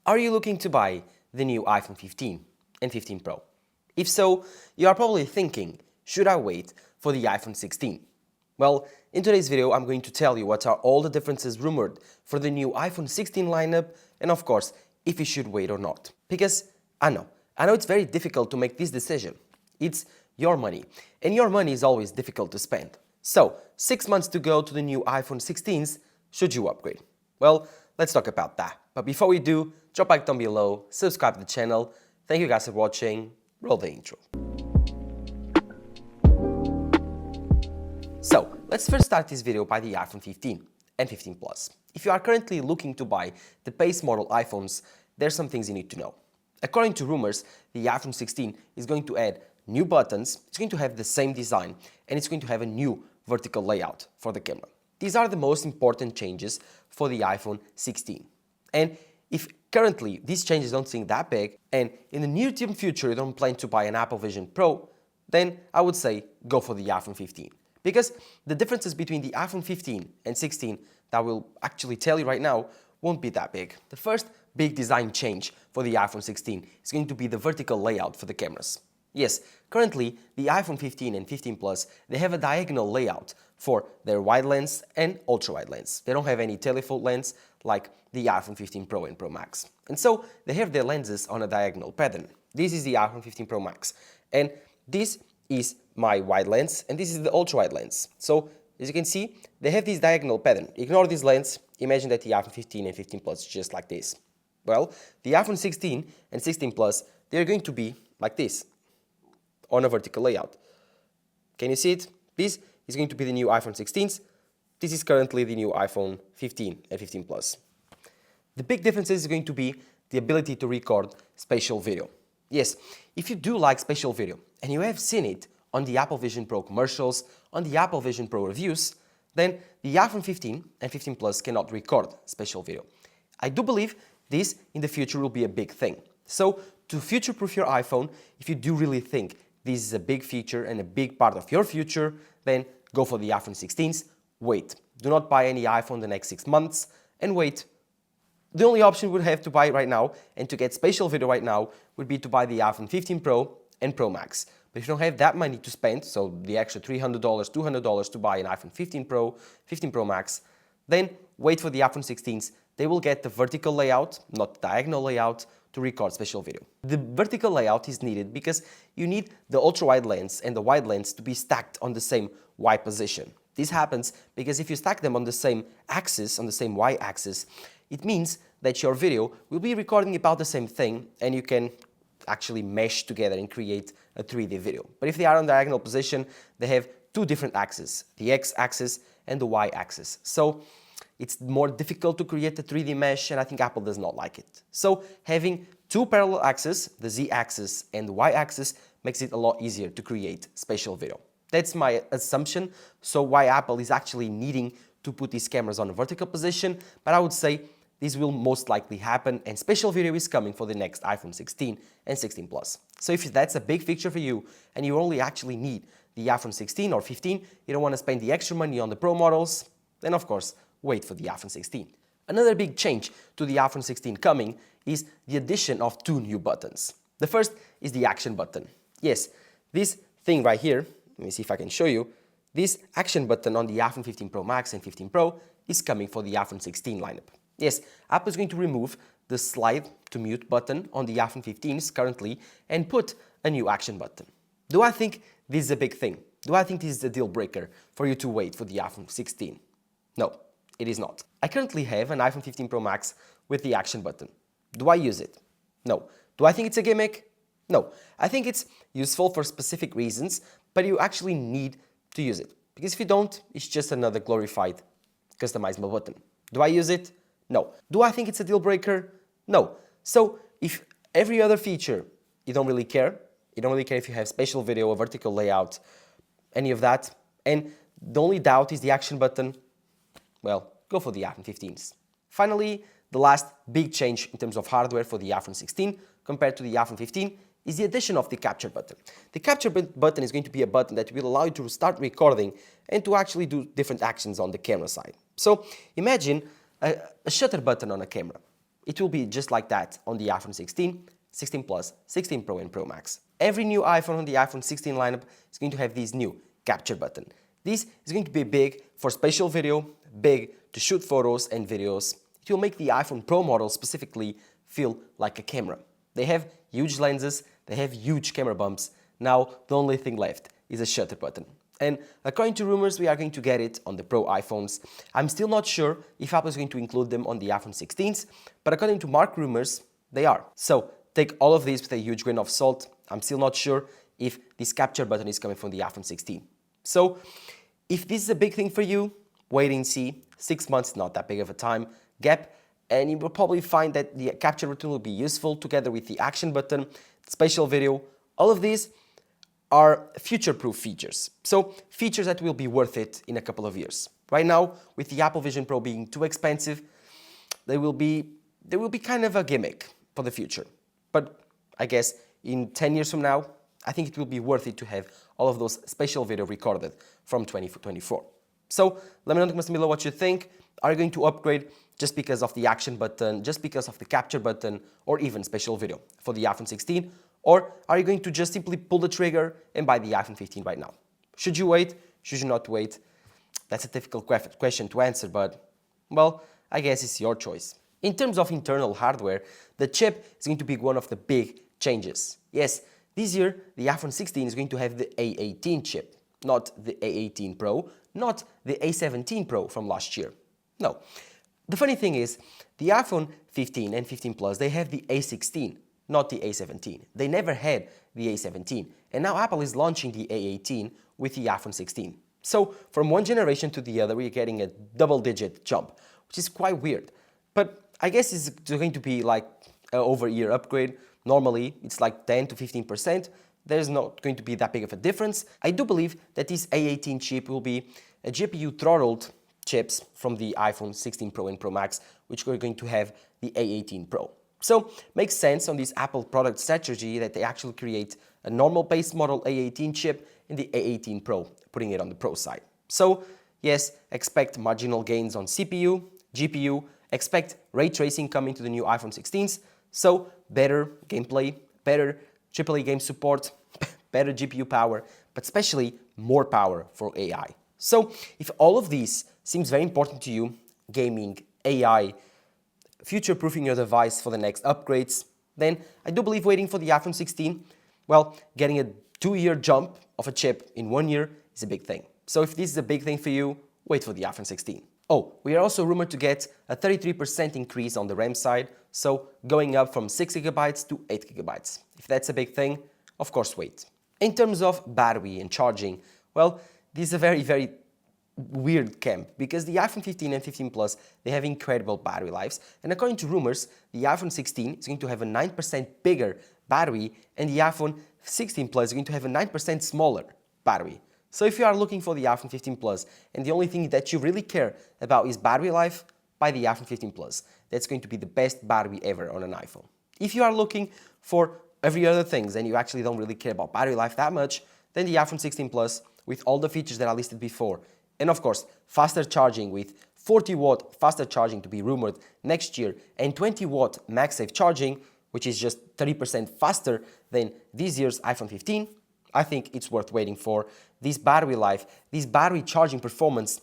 Are you looking to buy the new iPhone 15 and 15 Pro? If so, you are probably thinking, should I wait for the iPhone 16? Well, in today's video, I'm going to tell you what are all the differences rumored for the new iPhone 16 lineup, and of course, if you should wait or not. Because I know it's very difficult to make this decision. It's your money, and your money is always difficult to spend. So, 6 months to go to the new iPhone 16s, should you upgrade? Well, let's talk about that. But before we do, drop a like down below, subscribe to the channel. Thank you guys for watching. Roll the intro. So, let's first start this video by the iPhone 15 and 15 Plus. If you are currently looking to buy the base model iPhones, there's some things you need to know. According to rumors, the iPhone 16 is going to add new buttons, it's going to have the same design, and it's going to have a new vertical layout for the camera. These are the most important changes for the iPhone 16. And if currently these changes don't seem that big, and in the near-term future you don't plan to buy an Apple Vision Pro, then I would say go for the iPhone 15. Because the differences between the iPhone 15 and 16 that I will actually tell you right now won't be that big. The first big design change for the iPhone 16 is going to be the vertical layout for the cameras. Yes, currently the iPhone 15 and 15 Plus, they have a diagonal layout for their wide lens and ultra wide lens. They don't have any telephoto lens like the iPhone 15 Pro and Pro Max. And so they have their lenses on a diagonal pattern. This is the iPhone 15 Pro Max. And this is my wide lens and this is the ultra wide lens. So as you can see, they have this diagonal pattern. Ignore this lens, imagine that the iPhone 15 and 15 Plus is just like this. Well, the iPhone 16 and 16 Plus, they're going to be like this, on a vertical layout. Can you see it? This is going to be the new iPhone 16s. This is currently the new iPhone 15 and 15 Plus. The big difference is going to be the ability to record spatial video. Yes, if you do like spatial video and you have seen it on the Apple Vision Pro commercials, on the Apple Vision Pro reviews, then the iPhone 15 and 15 Plus cannot record spatial video. I do believe this in the future will be a big thing. So to future-proof your iPhone, if you do really think this is a big feature and a big part of your future, then go for the iPhone 16s, wait. Do not buy any iPhone the next 6 months, and wait. The only option you would have to buy right now, and to get spatial video right now, would be to buy the iPhone 15 Pro and Pro Max. But if you don't have that money to spend, so the extra $300, $200 to buy an iPhone 15 Pro, 15 Pro Max, then wait for the iPhone 16s. They will get the vertical layout, not diagonal layout, to record spatial video. The vertical layout is needed because you need the ultra-wide lens and the wide lens to be stacked on the same Y position. This happens because if you stack them on the same axis, on the same Y axis, it means that your video will be recording about the same thing and you can actually mesh together and create a 3D video. But if they are on diagonal position, they have two different axes, the X axis and the Y axis. So it's more difficult to create a 3D mesh, and I think Apple does not like it. So having two parallel axes, the Z axis and the Y axis, makes it a lot easier to create spatial video. That's my assumption, so why Apple is actually needing to put these cameras on a vertical position, but I would say this will most likely happen, and spatial video is coming for the next iPhone 16 and 16 Plus. So if that's a big feature for you, and you only actually need the iPhone 16 or 15, you don't want to spend the extra money on the Pro models, then of course, wait for the iPhone 16. Another big change to the iPhone 16 coming is the addition of two new buttons. The first is the action button. Yes, this thing right here, let me see if I can show you, this action button on the iPhone 15 Pro Max and 15 Pro is coming for the iPhone 16 lineup. Yes, Apple is going to remove the slide to mute button on the iPhone 15s currently and put a new action button. Do I think this is a big thing? Do I think this is a deal breaker for you to wait for the iPhone 16? No. It is not. I currently have an iPhone 15 Pro Max with the action button. Do I use it? No. Do I think it's a gimmick? No. I think it's useful for specific reasons, but you actually need to use it. Because if you don't, it's just another glorified customizable button. Do I use it? No. Do I think it's a deal breaker? No. So if every other feature you don't really care if you have spatial video, a vertical layout, any of that, and the only doubt is the action button, well, go for the iPhone 15s. Finally, the last big change in terms of hardware for the iPhone 16 compared to the iPhone 15 is the addition of the capture button. The capture button is going to be a button that will allow you to start recording and to actually do different actions on the camera side. So imagine a shutter button on a camera. it will be just like that on the iPhone 16, 16 Plus, 16 Pro and Pro Max. Every new iPhone on the iPhone 16 lineup is going to have this new capture button. This is going to be big for spatial video, big to shoot photos and videos. It will make the iPhone Pro model specifically feel like a camera. They have huge lenses, they have huge camera bumps. Now the only thing left is a shutter button. And according to rumors, we are going to get it on the Pro iPhones. I'm still not sure if Apple is going to include them on the iPhone 16s, but according to market rumors, they are. So take all of this with a huge grain of salt. I'm still not sure if this capture button is coming from the iPhone 16. So if this is a big thing for you, wait and see. 6 months, not that big of a time gap, and you will probably find that the capture button will be useful together with the action button, spatial video. All of these are future-proof features. So features that will be worth it in a couple of years. Right now, with the Apple Vision Pro being too expensive, they will be kind of a gimmick for the future. But I guess in 10 years from now, I think it will be worth it to have all of those spatial video recorded from 2024. So let me know in the comments below what you think. Are you going to upgrade just because of the action button, just because of the capture button, or even spatial video for the iPhone 16? Or are you going to just simply pull the trigger and buy the iPhone 15 right now? Should you wait? Should you not wait? That's a difficult question to answer, but, well, I guess it's your choice. In terms of internal hardware, the chip is going to be one of the big changes. Yes, this year, the iPhone 16 is going to have the A18 chip, not the A18 Pro, not the A17 Pro from last year. No. The funny thing is, the iPhone 15 and 15 Plus, they have the A16, not the A17. They never had the A17, and now Apple is launching the A18 with the iPhone 16. So from one generation to the other, we're getting a double-digit jump, which is quite weird. But I guess it's going to be like an over-ear upgrade. Normally, it's like 10 to 15%. There's not going to be that big of a difference. I do believe that this A18 chip will be a GPU-throttled chips from the iPhone 16 Pro and Pro Max, which we're going to have the A18 Pro. So, makes sense on this Apple product strategy that they actually create a normal base model A18 chip in the A18 Pro, putting it on the Pro side. So, yes, expect marginal gains on CPU, GPU, expect ray tracing coming to the new iPhone 16s, so better gameplay, better AAA game support, better GPU power, but especially more power for AI. So, if all of these seems very important to you, gaming, AI, future-proofing your device for the next upgrades, then I do believe waiting for the iPhone 16, well, getting a 2-year jump of a chip in 1 year is a big thing. So if this is a big thing for you, wait for the iPhone 16. Oh, we are also rumored to get a 33% increase on the RAM side, so going up from 6 GB to 8 GB. If that's a big thing, of course wait. In terms of battery and charging, well, this is a very weird camp because the iPhone 15 and 15 Plus, they have incredible battery lives, and according to rumors, the iPhone 16 is going to have a 9% bigger battery and the iPhone 16 Plus is going to have a 9% smaller battery. So if you are looking for the iPhone 15 Plus and the only thing that you really care about is battery life, buy the iPhone 15 Plus. That's going to be the best battery ever on an iPhone. If you are looking for every other things and you actually don't really care about battery life that much, then the iPhone 16 Plus with all the features that I listed before, and of course, faster charging with 40-watt faster charging to be rumored next year and 20-watt MagSafe charging, which is just 30% faster than this year's iPhone 15, I think it's worth waiting for. This battery life, this battery charging performance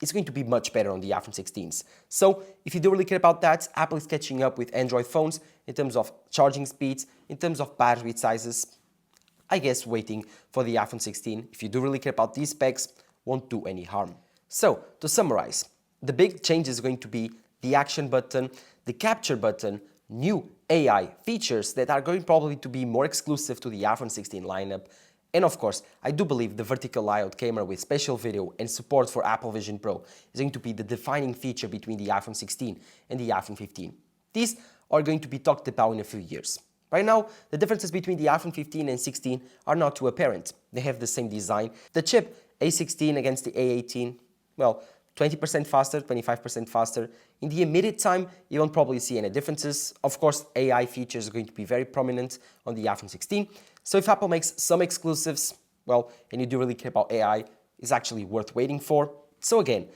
is going to be much better on the iPhone 16s. So if you do really care about that, Apple is catching up with Android phones in terms of charging speeds, in terms of battery sizes. I guess waiting for the iPhone 16, if you do really care about these specs, won't do any harm. So, to summarize, the big change is going to be the action button, the capture button, new AI features that are going probably to be more exclusive to the iPhone 16 lineup, and of course, I do believe the vertical layout camera with spatial video and support for Apple Vision Pro is going to be the defining feature between the iPhone 16 and the iPhone 15. These are going to be talked about in a few years. Right now, the differences between the iPhone 15 and 16 are not too apparent. They have the same design. The chip A16 against the A18, well, 20% faster, 25% faster. In the immediate time, you won't probably see any differences. Of course, AI features are going to be very prominent on the iPhone 16. So if Apple makes some exclusives, well, and you do really care about AI, it's actually worth waiting for. So again,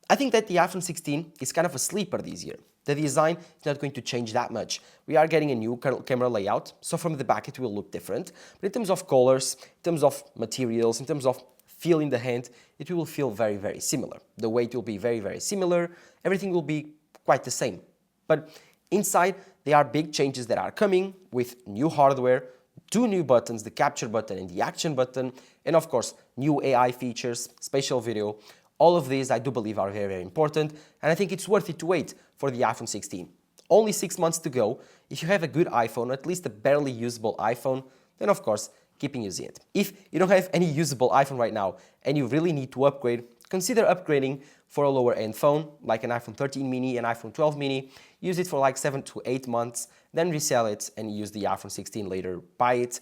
I think that the iPhone 16 is kind of a sleeper this year. The design is not going to change that much. We are getting a new camera layout, so from the back it will look different. But in terms of colors, in terms of materials, in terms of feel in the hand, it will feel very, very similar. The weight will be very, very similar. Everything will be quite the same. But inside, there are big changes that are coming with new hardware, 2 new buttons, the capture button and the action button, and of course, new AI features, spatial video. All of these, I do believe, are very, very important, and I think it's worth it to wait for the iPhone 16. Only 6 months to go. If you have a good iPhone, at least a barely usable iPhone, then of course, keep using it. If you don't have any usable iPhone right now and you really need to upgrade, consider upgrading for a lower end phone, like an iPhone 13 mini, an iPhone 12 mini, use it for like 7 to 8 months, then resell it and use the iPhone 16 later, buy it.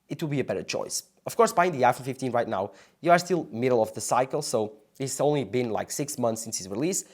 It will be a better choice. Of course, buying the iPhone 15 right now, you are still middle of the cycle, so it's only been like 6 months since its release.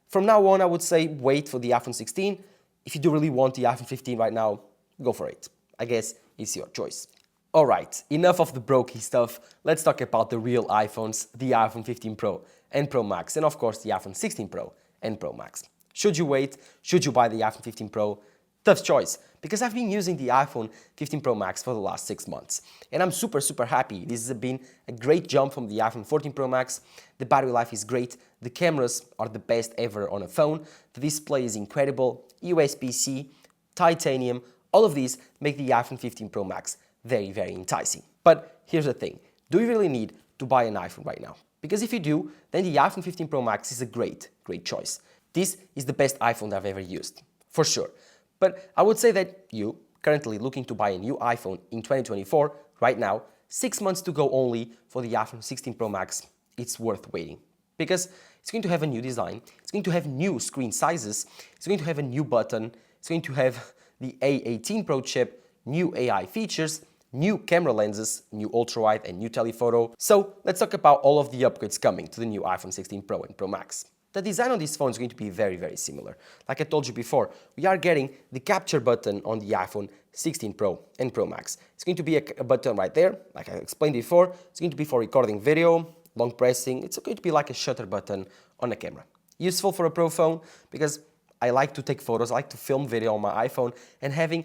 From now on, I would say wait for the iPhone 16. If you do really want the iPhone 15 right now, go for it. I guess it's your choice. Alright, enough of the brokey stuff. Let's talk about the real iPhones, the iPhone 15 Pro and Pro Max, and of course the iPhone 16 Pro and Pro Max. Should you wait? Should you buy the iPhone 15 Pro? Tough choice, because I've been using the iPhone 15 Pro Max for the last 6 months, and I'm super, super happy. This has been a great jump from the iPhone 14 Pro Max. The battery life is great, the cameras are the best ever on a phone, the display is incredible, USB-C, titanium, all of these make the iPhone 15 Pro Max very, very enticing. But here's the thing, do you really need to buy an iPhone right now? Because if you do, then the iPhone 15 Pro Max is a great, great choice. This is the best iPhone I've ever used, for sure. But I would say that you, currently looking to buy a new iPhone in 2024, right now, 6 months to go only for the iPhone 16 Pro Max, it's worth waiting. Because it's going to have a new design, it's going to have new screen sizes, it's going to have a new button, it's going to have the A18 Pro chip, new AI features, new camera lenses, new ultra-wide and new telephoto. So let's talk about all of the upgrades coming to the new iPhone 16 Pro and Pro Max. The design on this phone is going to be very, very similar. Like I told you before, we are getting the capture button on the iPhone 16 Pro and Pro Max. It's going to be a button right there, like I explained before. It's going to be for recording video, long pressing. It's going to be like a shutter button on a camera. Useful for a Pro phone because I like to take photos, I like to film video on my iPhone, and having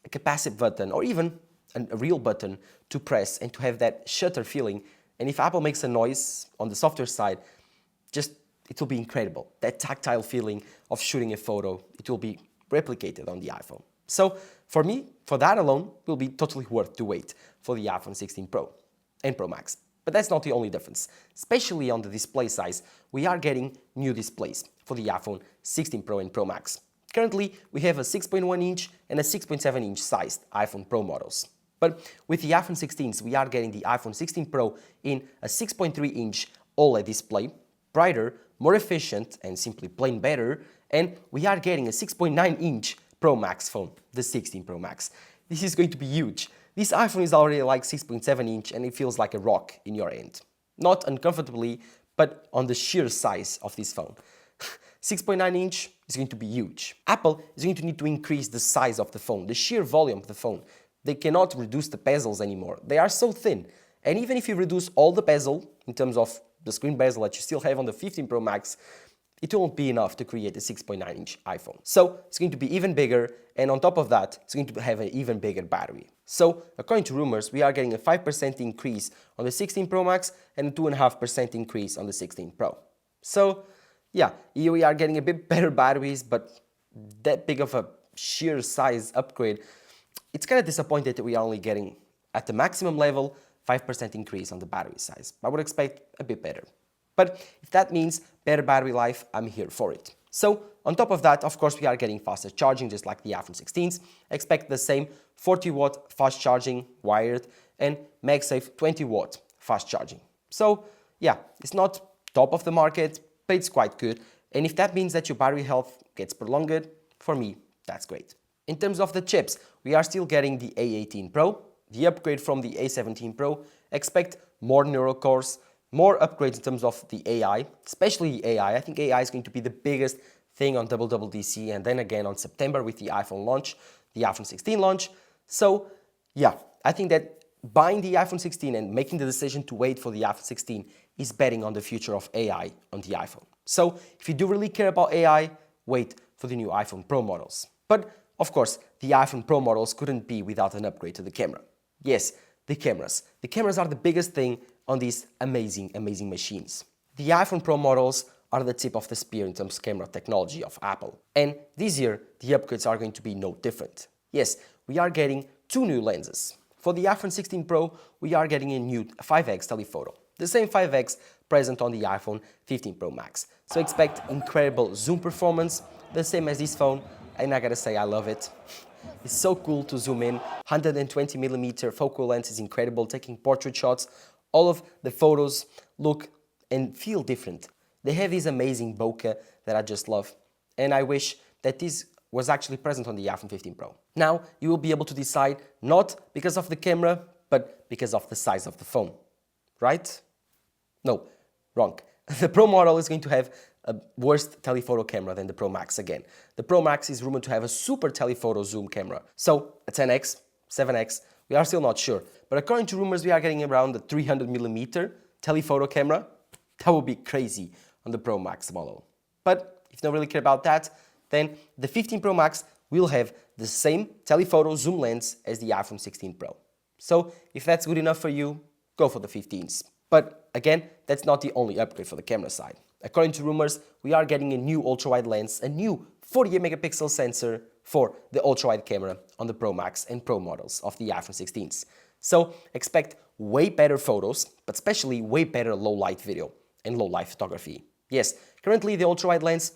a capacitive button or even a real button to press and to have that shutter feeling. And if Apple makes a noise on the software side, it will be incredible. That tactile feeling of shooting a photo, it will be replicated on the iPhone. So for me, for that alone, it will be totally worth to wait for the iPhone 16 Pro and Pro Max. But that's not the only difference. Especially on the display size, we are getting new displays for the iPhone 16 Pro and Pro Max. Currently, we have a 6.1 inch and a 6.7 inch sized iPhone Pro models. But with the iPhone 16s, we are getting the iPhone 16 Pro in a 6.3 inch OLED display, brighter, more efficient, and simply plain better, and we are getting a 6.9 inch Pro Max phone, the 16 Pro Max. This is going to be huge. This iPhone is already like 6.7 inch and it feels like a rock in your hand. Not uncomfortably, but on the sheer size of this phone. 6.9 inch is going to be huge. Apple is going to need to increase the size of the phone, the sheer volume of the phone. They cannot reduce the bezels anymore. They are so thin. And even if you reduce all the bezel, in terms of the screen bezel that you still have on the 15 Pro Max, it won't be enough to create a 6.9 inch iPhone. So it's going to be even bigger, and on top of that, it's going to have an even bigger battery. So according to rumors, we are getting a 5% increase on the 16 Pro Max and a 2.5% increase on the 16 Pro. So yeah, we are getting a bit better batteries, but that big of a sheer size upgrade, it's kind of disappointing that we are only getting, at the maximum level, 5% increase on the battery size. I would expect a bit better. But if that means better battery life, I'm here for it. So on top of that, of course, we are getting faster charging, just like the iPhone 16s. Expect the same 40-watt fast charging wired and MagSafe 20-watt fast charging. So yeah, it's not top of the market, but it's quite good. And if that means that your battery health gets prolonged, for me, that's great. In terms of the chips, we are still getting the A18 Pro, the upgrade from the A17 Pro. Expect more neural cores, more upgrades in terms of the AI, especially the AI. I think AI is going to be the biggest thing on WWDC and then again on September with the iPhone launch, the iPhone 16 launch. So yeah, I think that buying the iPhone 16 and making the decision to wait for the iPhone 16 is betting on the future of AI on the iPhone. So if you do really care about AI, wait for the new iPhone Pro models. But of course, the iPhone Pro models couldn't be without an upgrade to the camera. Yes, the cameras. The cameras are the biggest thing on these amazing machines. The iPhone Pro models are the tip of the spear in terms of camera technology of Apple. And this year, the upgrades are going to be no different. Yes, we are getting two new lenses. For the iPhone 16 Pro, we are getting a new 5x telephoto, the same 5x present on the iPhone 15 Pro Max. So expect incredible zoom performance, the same as this phone, and I gotta say I love it. It's so cool to zoom in. 120mm focal length is incredible, taking portrait shots. All of the photos look and feel different. They have this amazing bokeh that I just love, and I wish that this was actually present on the iPhone 15 Pro. Now, you will be able to decide not because of the camera, but because of the size of the phone, right? No, wrong. The Pro model is going to have a worse telephoto camera than the Pro Max again. The Pro Max is rumored to have a super telephoto zoom camera. So, a 10x, 7x, we are still not sure. But according to rumors, we are getting around the 300mm telephoto camera. That would be crazy on the Pro Max model. But if you don't really care about that, then the 15 Pro Max will have the same telephoto zoom lens as the iPhone 16 Pro. So if that's good enough for you, go for the 15s. But again, that's not the only upgrade for the camera side. According to rumors, we are getting a new ultra-wide lens, a new 48-megapixel sensor for the ultra-wide camera on the Pro Max and Pro models of the iPhone 16s. So expect way better photos, but especially way better low-light video and low-light photography. Yes, currently the ultra-wide lens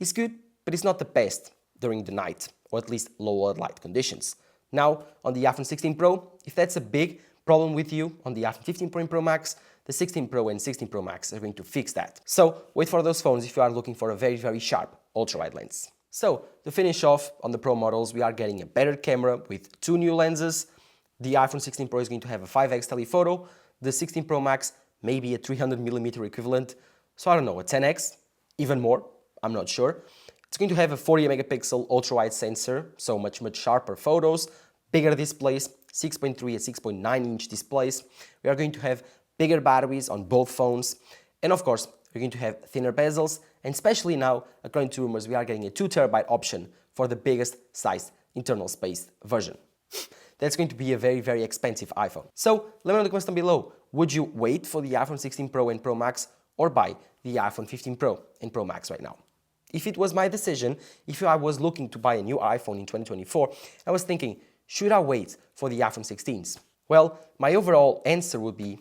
is good, but it's not the best during the night, or at least lower light conditions. Now, on the iPhone 16 Pro, if that's a big problem with you on the iPhone 15 Pro and Pro Max, the 16 Pro and 16 Pro Max are going to fix that. So, wait for those phones if you are looking for a very sharp ultra-wide lens. So, to finish off on the Pro models, we are getting a better camera with two new lenses. The iPhone 16 Pro is going to have a 5x telephoto, the 16 Pro Max maybe a 300mm equivalent, so I don't know, a 10x, even more, I'm not sure. It's going to have a 40-megapixel ultra-wide sensor, so much sharper photos, bigger displays, 6.3 and 6.9-inch displays. We are going to have bigger batteries on both phones, and of course, we're going to have thinner bezels, and especially now, according to rumors, we are getting a 2TB option for the biggest size internal space version. That's going to be a very expensive iPhone. So, let me know in the comments down below, would you wait for the iPhone 16 Pro and Pro Max or buy the iPhone 15 Pro and Pro Max right now? If it was my decision, if I was looking to buy a new iPhone in 2024, I was thinking, should I wait for the iPhone 16s? Well, my overall answer would be,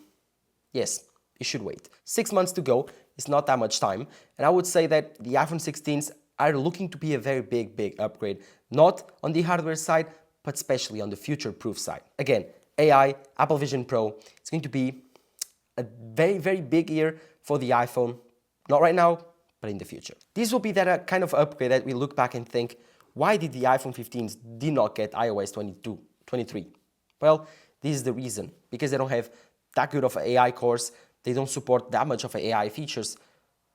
yes, you should wait. 6 months to go is not that much time, and I would say that the iPhone 16s are looking to be a very big upgrade, not on the hardware side, but especially on the future-proof side. Again, AI, Apple Vision Pro, it's going to be a very big year for the iPhone, not right now, but in the future. This will be that kind of upgrade that we look back and think, why did the iPhone 15s did not get iOS 22, 23? Well, this is the reason, because they don't have that good of an AI cores, they don't support that much of AI features,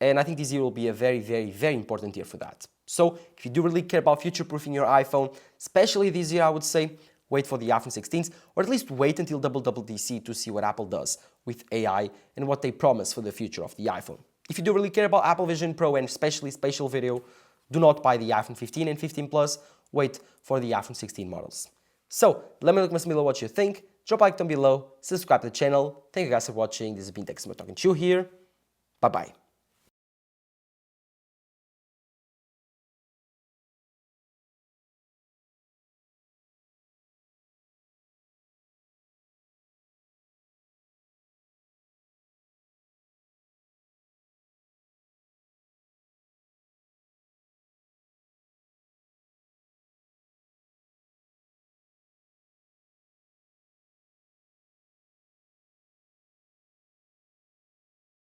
and I think this year will be a very important year for that. So, if you do really care about future-proofing your iPhone, especially this year, I would say, wait for the iPhone 16s, or at least wait until WWDC to see what Apple does with AI and what they promise for the future of the iPhone. If you do really care about Apple Vision Pro and especially spatial video, do not buy the iPhone 15 and 15 Plus, wait for the iPhone 16 models. So, let me know in the comments below what you think, drop a like down below, subscribe to the channel, thank you guys for watching, this has been Texas talking to you here, bye bye.